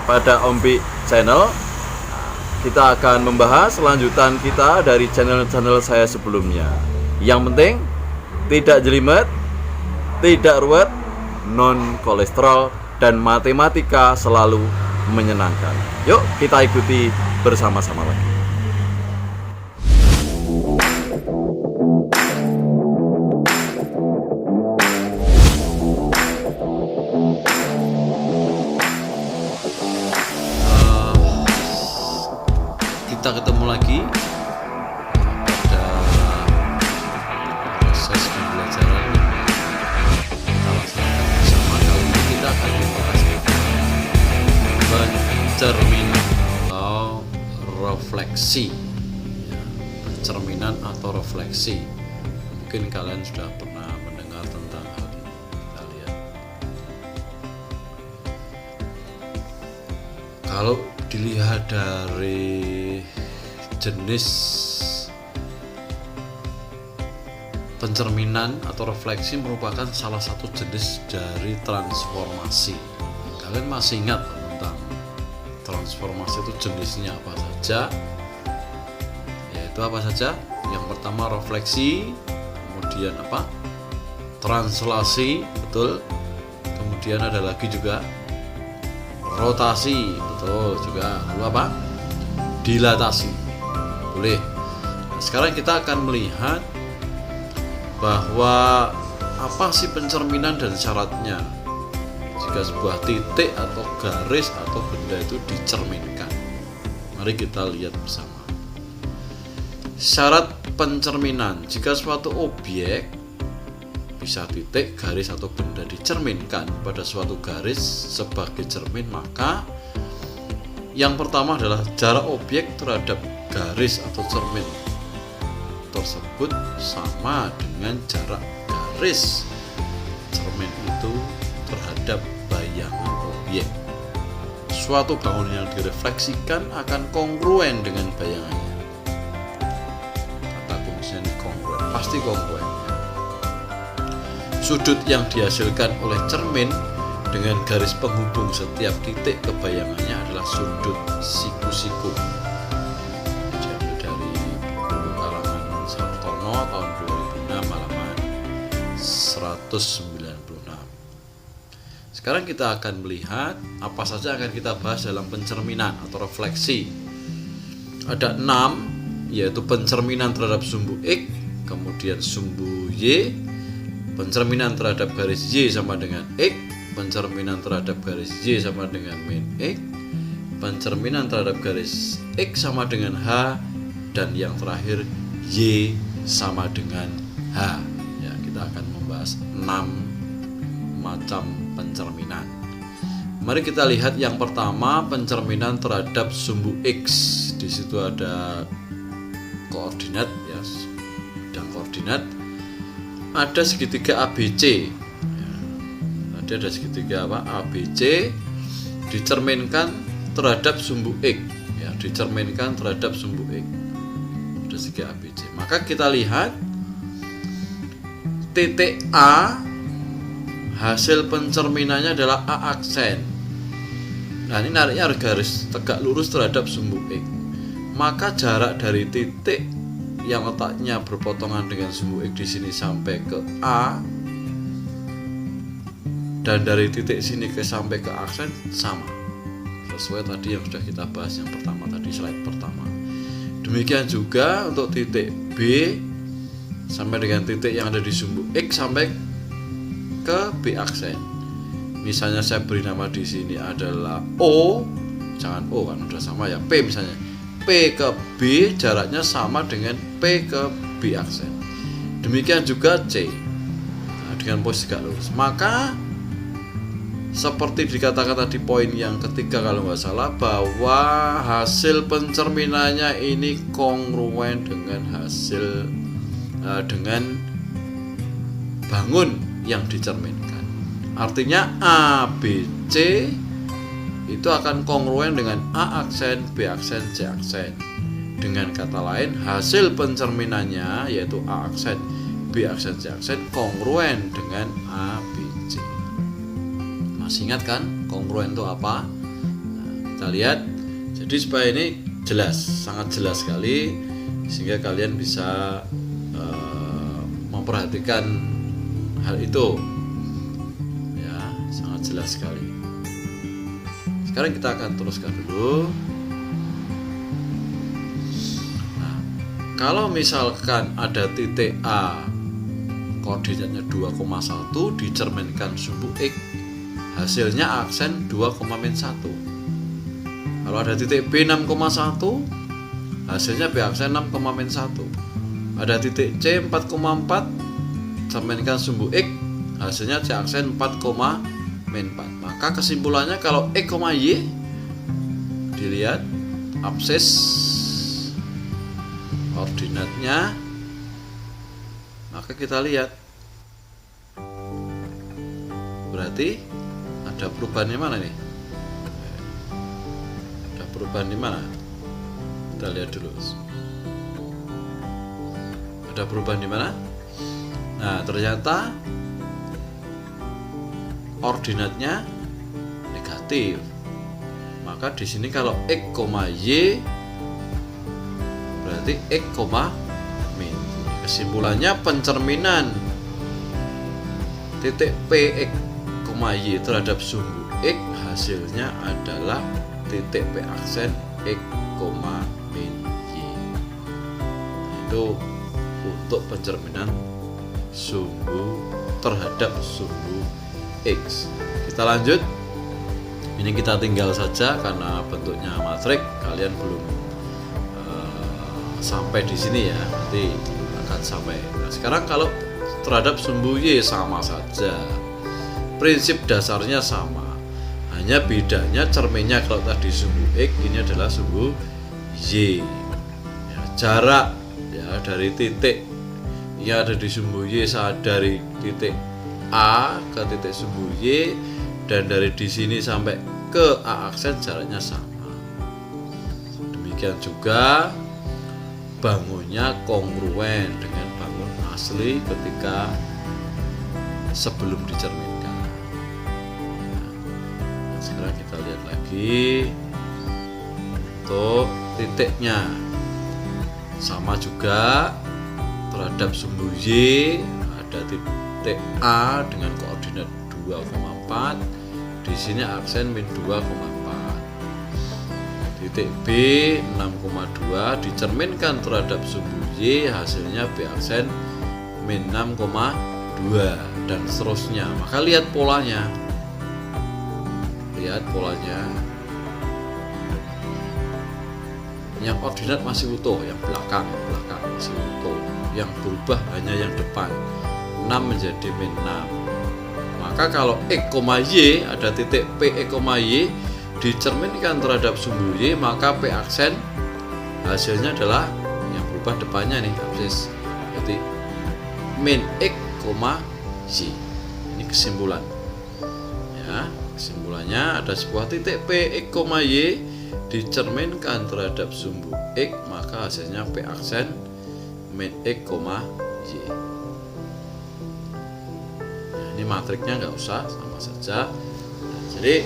pada Ompi Channel. Kita akan membahas lanjutan kita dari channel-channel saya sebelumnya. Yang penting tidak jelimet, tidak ruwet, non kolesterol, dan matematika selalu menyenangkan. Yuk kita ikuti bersama-sama lagi. Kita ketemu lagi pada proses pembelajaran kita laksanakan bersama. Kali ini kita akan membahas pencerminan atau refleksi, pencerminan atau refleksi. Mungkin kalian sudah pernah mendengar tentang hal ini. Kita lihat. Kalau dilihat dari jenis pencerminan atau refleksi merupakan salah satu jenis dari transformasi. Kalian masih ingat tentang transformasi itu jenisnya apa saja? Yaitu apa saja? Yang pertama refleksi, kemudian apa? Translasi, betul. Kemudian ada lagi juga rotasi, betul juga. Lalu apa? Dilatasi. Boleh. Nah, sekarang kita akan melihat bahwa apa sih pencerminan dan syaratnya jika sebuah titik atau garis atau benda itu dicerminkan. Mari kita lihat bersama. Syarat pencerminan: jika suatu objek, bisa titik, garis atau benda, dicerminkan pada suatu garis sebagai cermin, maka yang pertama adalah jarak objek terhadap garis atau cermin tersebut sama dengan jarak garis cermin itu terhadap bayangan objek. Suatu bangunan yang direfleksikan akan kongruen dengan bayangannya. Kata kuncinya ini kongruen, pasti kongruen. Sudut yang dihasilkan oleh cermin dengan garis penghubung setiap titik ke bayangannya adalah sudut siku-siku. Diambil dari buku karangan Sartono tahun 2006 halaman 196. Sekarang kita akan melihat apa saja akan kita bahas dalam pencerminan atau refleksi. Ada 6, yaitu pencerminan terhadap sumbu X, kemudian sumbu Y, pencerminan terhadap garis Y sama dengan X, pencerminan terhadap garis Y sama dengan min X, pencerminan terhadap garis X sama dengan H, dan yang terakhir Y sama dengan H. Ya, kita akan membahas 6 macam pencerminan. Mari kita lihat yang pertama, pencerminan terhadap sumbu X. Di situ ada koordinat, ya, dan koordinat. Ada segitiga ABC. Ada segitiga apa? ABC dicerminkan terhadap sumbu X, ya, dicerminkan terhadap sumbu X. Ada segitiga ABC. Maka kita lihat titik A, hasil pencerminannya adalah A aksen. Nah, ini nariknya garis tegak lurus terhadap sumbu X. Maka jarak dari titik yang letaknya berpotongan dengan sumbu X di sini sampai ke A, dan dari titik sini sampai ke aksen sama, sesuai tadi yang sudah kita bahas yang pertama tadi, slide pertama. Demikian juga untuk titik B sampai dengan titik yang ada di sumbu X sampai ke B aksen. Misalnya saya beri nama di sini adalah O, jangan O kan udah sama ya, P misalnya. P ke B jaraknya sama dengan P ke B aksen. Demikian juga C, nah, dengan posisi tegak lurus. Maka seperti dikatakan tadi poin yang ketiga kalau nggak salah, bahwa hasil pencerminannya ini kongruen dengan hasil dengan bangun yang dicerminkan. Artinya A, B, C itu akan kongruen dengan A aksen, B aksen, C aksen. Dengan kata lain, hasil pencerminannya yaitu A aksen, B aksen, C aksen kongruen dengan A, B, C. Masih ingat kan kongruen itu apa? Nah, kita lihat. Jadi supaya ini jelas, sangat jelas sekali, sehingga kalian bisa memperhatikan hal itu ya, sangat jelas sekali. Sekarang kita akan teruskan dulu. Nah, kalau misalkan ada titik A koordinatnya 2,1 dicerminkan sumbu X, hasilnya aksen 2,-1. Kalau ada titik B 6,1, hasilnya B aksen 6,-1. Ada titik C 4,4, cerminkan sumbu X, hasilnya C aksen 4,-4. Maka kesimpulannya kalau X, Y dilihat absis koordinatnya, maka kita lihat berarti ada perubahan di mana nih? Ada perubahan di mana? Kita lihat dulu. Ada perubahan di mana? Nah, ternyata koordinatnya negatif. Maka di sini kalau X, Y berarti X, min. Kesimpulannya pencerminan titik P, X, Y terhadap sumbu X hasilnya adalah titik P aksen X, min Y. Nah, itu untuk pencerminan sumbu terhadap sumbu X. Kita lanjut. Ini kita tinggal saja karena bentuknya matrik, kalian belum sampai di sini ya, nanti akan sampai. Nah, sekarang kalau terhadap sumbu Y sama saja, prinsip dasarnya sama, hanya bedanya cerminnya. Kalau tadi sumbu X, ini adalah sumbu Y ya, jarak ya dari titik yang ada di sumbu Y dari titik A ke titik sumbu Y, dan dari di sini sampai ke A aksen jaraknya sama. Demikian juga bangunnya kongruen dengan bangun asli ketika sebelum dicerminkan. Nah, sekarang kita lihat lagi untuk titiknya, sama juga terhadap sumbu Y ada titik A dengan koordinat 2,4, di sini aksen min 2,4. Titik B 6,2 dicerminkan terhadap sumbu Y, hasilnya B aksen min 6,2 dan seterusnya. Maka lihat polanya. Lihat polanya. Yang koordinat masih utuh, yang belakang masih utuh. Yang berubah hanya yang depan. 6 menjadi min 6. Maka kalau X, Y ada titik P, X, Y dicerminkan terhadap sumbu Y, maka P aksen hasilnya adalah yang berubah depannya nih, absis. Jadi min X, Y. Ini kesimpulan. Ya, kesimpulannya ada sebuah titik P, X, Y dicerminkan terhadap sumbu X, maka hasilnya P aksen min X, Y. Nah, ini matriknya nggak usah, sama saja. Nah, jadi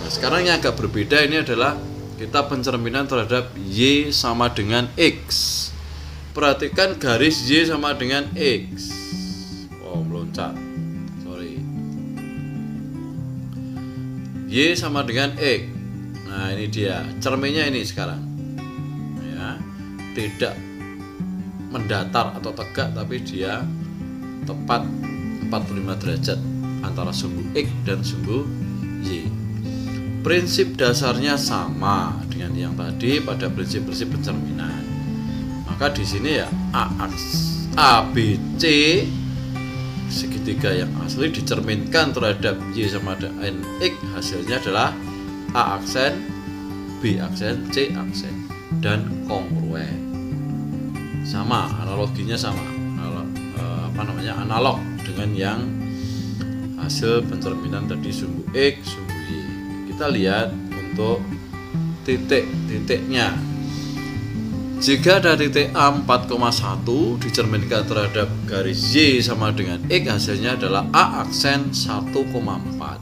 sekarang yang agak berbeda ini adalah kita pencerminan terhadap Y sama dengan X. Perhatikan garis Y sama dengan X. Oh, meloncat. Sorry. Y sama dengan X. Nah, ini dia. Cerminnya ini sekarang. Ya. Tidak mendatar atau tegak, tapi dia tepat 45 derajat antara sumbu X dan sumbu Y. Prinsip dasarnya sama dengan yang tadi pada prinsip-prinsip pencerminan. Maka di sini ya A, B, C segitiga yang asli dicerminkan terhadap Y sama dengan X, hasilnya adalah A aksen, B aksen, C aksen, dan kongruen. Sama, analoginya sama. Analog dengan yang hasil pencerminan tadi sumbu X, sumbu Y. Kita lihat untuk titik-titiknya. Jika ada titik A 4,1 dicerminkan terhadap garis Y sama dengan X, hasilnya adalah A aksen 1,4.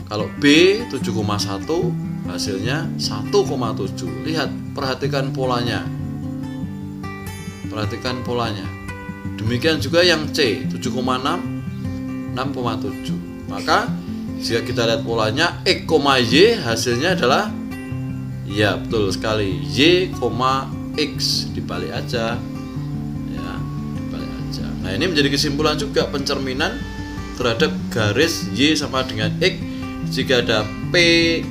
Kalau B 7,1 hasilnya 1,7. Lihat, perhatikan polanya. Perhatikan polanya. Demikian juga yang C 7,6 6,7. Maka jika kita lihat polanya X, Y hasilnya adalah, ya betul sekali, Y, X, dibalik aja. Ya, dibalik aja. Nah, ini menjadi kesimpulan juga pencerminan terhadap garis Y sama dengan X. Jika ada P,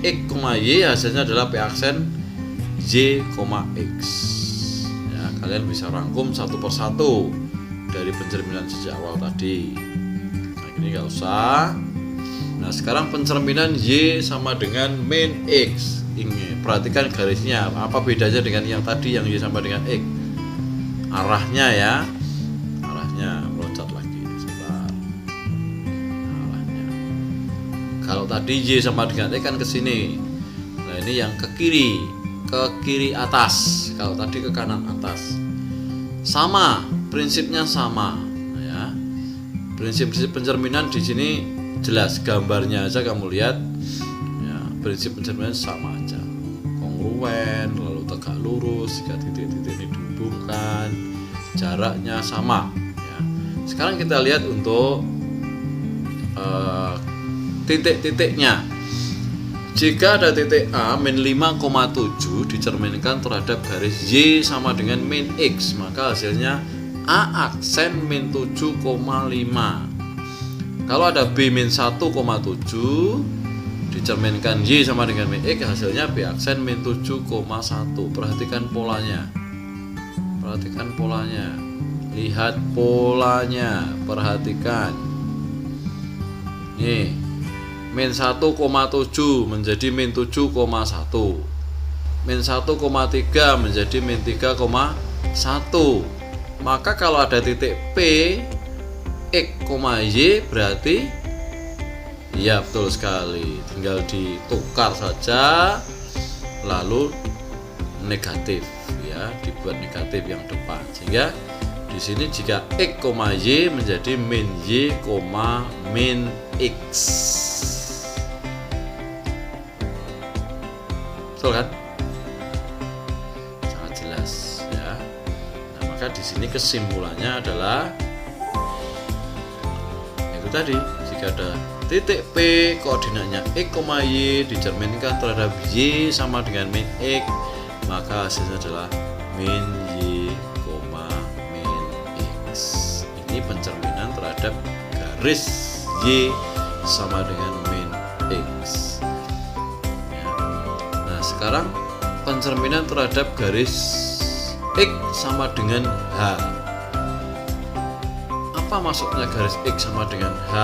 X, Y hasilnya adalah P aksen Y, X. Ya, kalian bisa rangkum satu persatu dari pencerminan sejak awal tadi. Nah, ini nggak usah. Nah, sekarang pencerminan Y sama dengan min X. Ini perhatikan garisnya, apa bedanya dengan yang tadi yang Y sama dengan X? Arahnya ya, arahnya loncat lagi. Sebentar. Arahnya. Kalau tadi Y sama dengan X kan ke sini. Nah, ini yang ke kiri atas. Kalau tadi ke kanan atas. Sama, prinsipnya sama. Ya. Prinsip-prinsip pencerminan di sini jelas, gambarnya aja kamu lihat ya, prinsip pencerminan sama aja, kongruen, lalu tegak lurus, jika titik-titik ini dihubungkan, jaraknya sama ya. Sekarang kita lihat untuk titik-titiknya. Jika ada titik A min 5,7 dicerminkan terhadap garis Y sama dengan min X, maka hasilnya A aksen min 7,5. Kalau ada B min 1,7 dicerminkan Y sama dengan min X, hasilnya B aksen min 7,1. Perhatikan polanya. Perhatikan polanya. Lihat polanya, perhatikan. Nih, min 1,7 menjadi min 7,1. Min 1,3 menjadi min 3,1. Maka kalau ada titik P, X, Y berarti, ya betul sekali, tinggal ditukar saja lalu negatif ya, dibuat negatif yang depan, sehingga di sini jika X, Y menjadi min Y, min X. Betul kan? Sangat jelas ya. Nah, maka di sini kesimpulannya adalah tadi, jika ada titik P koordinatnya X, Y dicerminkan terhadap Y sama dengan min X, maka hasilnya adalah min Y, min X. Ini pencerminan terhadap garis Y sama dengan min X ya. Nah, sekarang pencerminan terhadap garis X sama dengan H. Apa maksudnya garis X sama dengan H?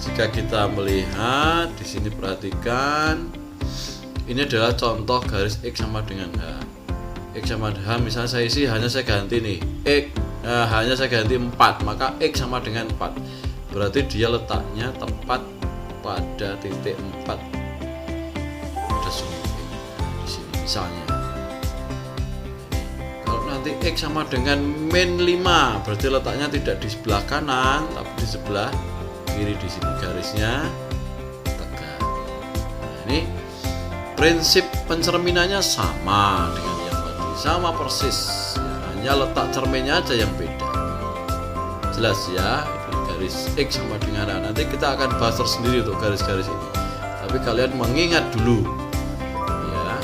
Jika kita melihat di sini, perhatikan, ini adalah contoh garis X sama dengan H. X sama H, misalnya saya isi, hanya saya ganti nih X, hanya saya ganti 4, maka X sama dengan 4. Berarti dia letaknya tepat pada titik 4 pada sumbu X. Di sini misalnya. Nanti X sama dengan min 5, berarti letaknya tidak di sebelah kanan tapi di sebelah kiri. Di sini garisnya tegak. Nah, ini prinsip pencerminannya sama dengan yang tadi, sama persis ya, hanya letak cerminnya aja yang beda. Jelas ya, ini garis X sama dengan A. Nanti kita akan bahas tersendiri untuk garis-garis ini, tapi kalian mengingat dulu ya.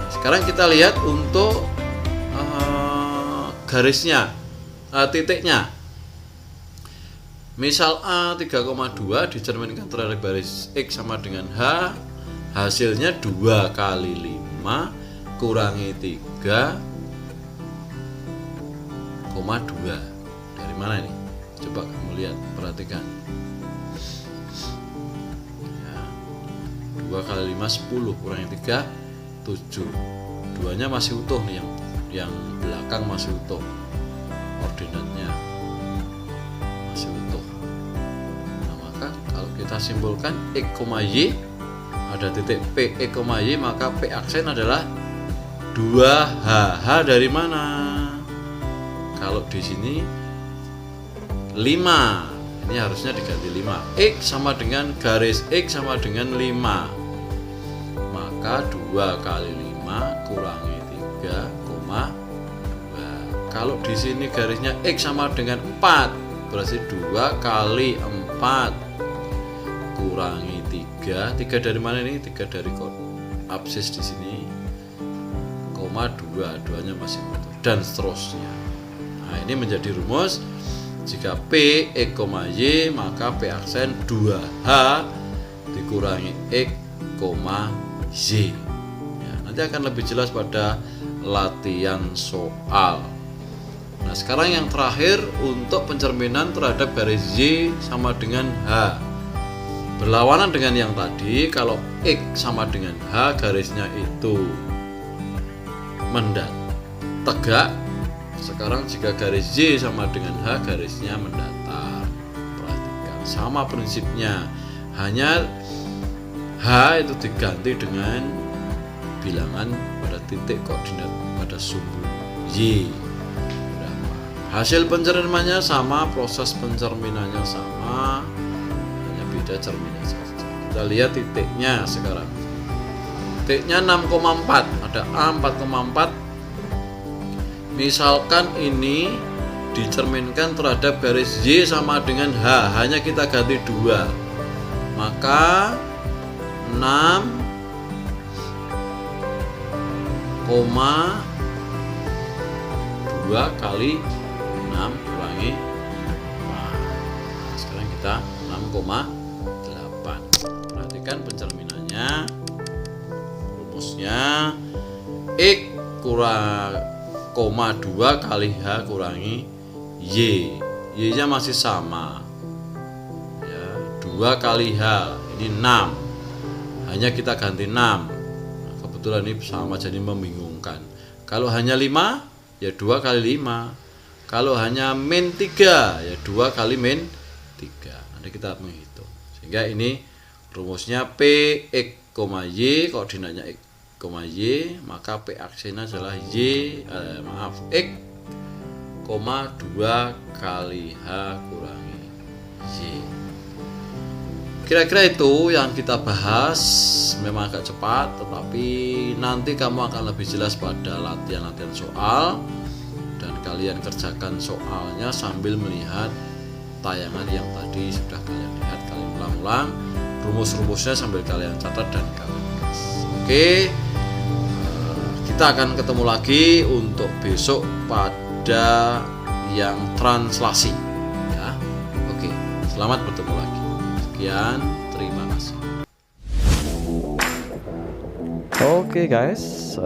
Sekarang kita lihat untuk garisnya, titiknya. Misal A 3,2 dicerminkan terhadap garis X sama dengan H, hasilnya 2 kali 5 kurangi 3,2. Dari mana ini? Coba kamu lihat, perhatikan ya. 2 kali 5 10, kurangi 3 7. Duanya masih utuh nih, yang belakang masih utuh, koordinatnya masih utuh. Nah, maka kalau kita simpulkan X, Y ada titik P, X, Y, maka P aksen adalah 2H. H dari mana? Kalau di sini 5 ini harusnya diganti 5. X sama dengan garis X sama dengan 5. Maka 2 kali 5 kurangi 3,2. Kalau di sini garisnya X sama dengan 4, berarti 2 kali 4 kurangi 3. 3 dari mana ini? 3 dari absis di sini. Koma 2, 2-nya masih betul, dan seterusnya. Nah, ini menjadi rumus. Jika P X, Y, maka P aksen 2H dikurangi X, Y. Ya, nanti akan lebih jelas pada latihan soal. Nah, sekarang yang terakhir untuk pencerminan terhadap garis Y sama dengan H. Berlawanan dengan yang tadi, kalau X sama dengan H garisnya itu tegak. Sekarang jika garis Y sama dengan H garisnya mendatar. Perhatikan, sama prinsipnya. Hanya H itu diganti dengan bilangan pada titik koordinat pada sumbu Y. Berapa? Hasil pencerminannya sama, proses pencerminannya sama, hanya beda cerminnya saja. Kita lihat titiknya sekarang. Titiknya 6,4, ada A 4,4. Misalkan ini dicerminkan terhadap garis Y sama dengan H, hanya kita ganti 2. Maka 6,2 kali 6 kurangi 4. Sekarang kita 6,8. Perhatikan pencerminannya. Rumusnya X kurang 2 kali H kurangi Y. Y nya masih sama ya, 2 kali H ini 6, hanya kita ganti 6. Nah, kebetulan ini sama jadi membingungkan. Kalau hanya 5 ya 2 kali 5. Kalau hanya min 3 ya 2 kali min 3. Nanti kita menghitung. Sehingga ini rumusnya P X, Y, koordinatnya X, Y, maka P aksennya adalah X, 2 kali H kurangi Y. Kira-kira itu yang kita bahas. Memang agak cepat, tetapi nanti kamu akan lebih jelas pada latihan-latihan soal, dan kalian kerjakan soalnya sambil melihat tayangan yang tadi sudah kalian lihat. Kalian ulang-ulang rumus-rumusnya sambil kalian catat dan kalian tulis. Oke. Kita akan ketemu lagi untuk besok pada yang translasi ya. Oke, selamat bertemu lagi. Sekian, terima kasih. Oke guys,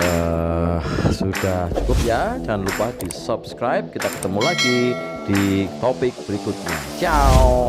sudah cukup ya. Jangan lupa di subscribe. Kita ketemu lagi di topik berikutnya. Ciao.